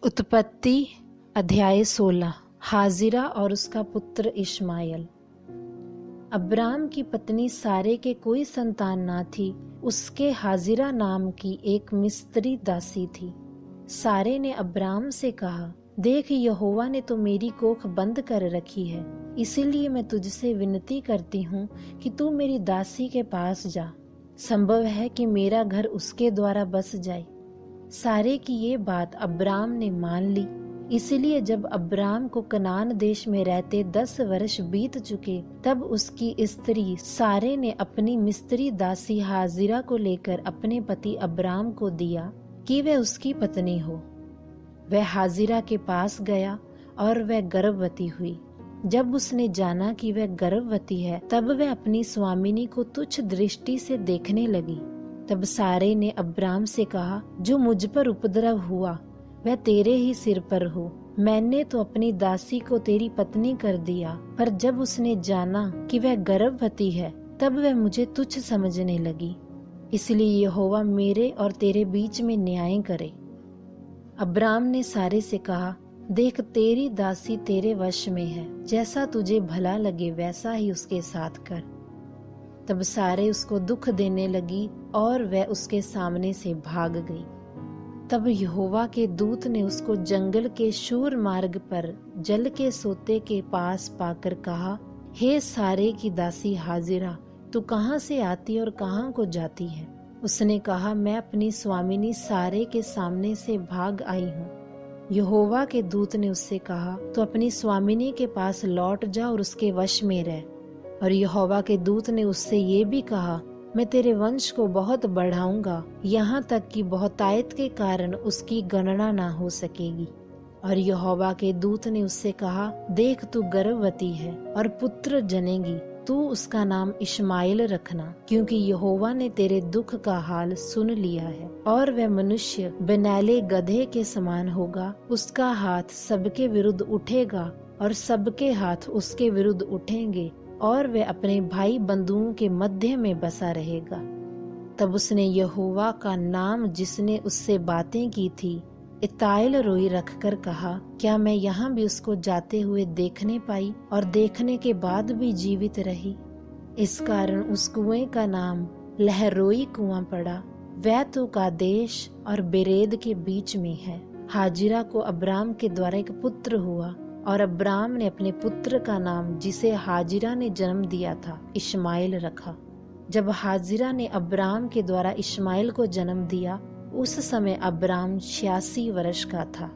उत्पत्ति अध्याय 16। हाजिरा और उसका पुत्र इश्माएल। अब्राम की पत्नी सारे के कोई संतान ना थी। उसके हाजिरा नाम की एक मिस्त्री दासी थी। सारे ने अब्राम से कहा, देख, यहोवा ने तो मेरी कोख बंद कर रखी है, इसीलिए मैं तुझसे विनती करती हूँ कि तू मेरी दासी के पास जा। संभव है कि मेरा घर उसके द्वारा बस जाए। सारे की ये बात अब्राम ने मान ली। इसलिए जब अब्राम को कनान देश में रहते 10 वर्ष बीत चुके, तब उसकी स्त्री सारे ने अपनी मिस्री दासी हाजिरा को लेकर अपने पति अब्राम को दिया कि वह उसकी पत्नी हो। वह हाजिरा के पास गया और वह गर्भवती हुई। जब उसने जाना कि वह गर्भवती है, तब वह अपनी स्वामिनी को तुच्छ दृष्टि से देखने लगी। तब सारे ने अब्राम से कहा, जो मुझ पर उपद्रव हुआ वह तेरे ही सिर पर हो। मैंने तो अपनी दासी को तेरी पत्नी कर दिया, पर जब उसने जाना कि वह गर्भवती है, तब वह मुझे तुच्छ समझने लगी। इसलिए यहोवा मेरे और तेरे बीच में न्याय करे। अब्राम ने सारे से कहा, देख, तेरी दासी तेरे वश में है, जैसा तुझे भला लगे वैसा ही उसके साथ कर। तब सारे उसको दुख देने लगी और वह उसके सामने से भाग गई। तब यहोवा के दूत ने उसको जंगल के शूर मार्ग पर जल के सोते के पास पाकर कहा, हे सारे की दासी हाजिरा, तू कहाँ से आती और कहाँ को जाती है? उसने कहा, मैं अपनी स्वामिनी सारे के सामने से भाग आई हूँ। यहोवा के दूत ने उससे कहा, तो अपनी स्वामिनी के पास लौट जा और उसके वश में रह। और यहोवा के दूत ने उससे ये भी कहा, मैं तेरे वंश को बहुत बढ़ाऊंगा, यहाँ तक कि बहुतायत के कारण उसकी गणना ना हो सकेगी। और यहोवा के दूत ने उससे कहा, देख, तू गर्भवती है और पुत्र जनेगी। तू उसका नाम इश्माएल रखना, क्योंकि यहोवा ने तेरे दुख का हाल सुन लिया है। और वह मनुष्य बनैले गधे के समान होगा। उसका हाथ सबके विरुद्ध उठेगा और सबके हाथ उसके विरुद्ध उठेंगे, और वह अपने भाई बंधुओं के मध्य में बसा रहेगा। तब उसने यहोवा का नाम जिसने उससे बातें की थी इताएल रोई रखकर कहा, क्या मैं यहाँ भी उसको जाते हुए देखने पाई और देखने के बाद भी जीवित रही? इस कारण उस कुएं का नाम लहरोई कुआं पड़ा। वह तो कादेश और बेरेद के बीच में है। हाजिरा को अब्राम के द्वारा एक पुत्र हुआ, और अब्राम ने अपने पुत्र का नाम जिसे हाजिरा ने जन्म दिया था इश्माएल रखा। जब हाजिरा ने अब्राम के द्वारा इश्माएल को जन्म दिया, उस समय अब्राम 86 वर्ष का था।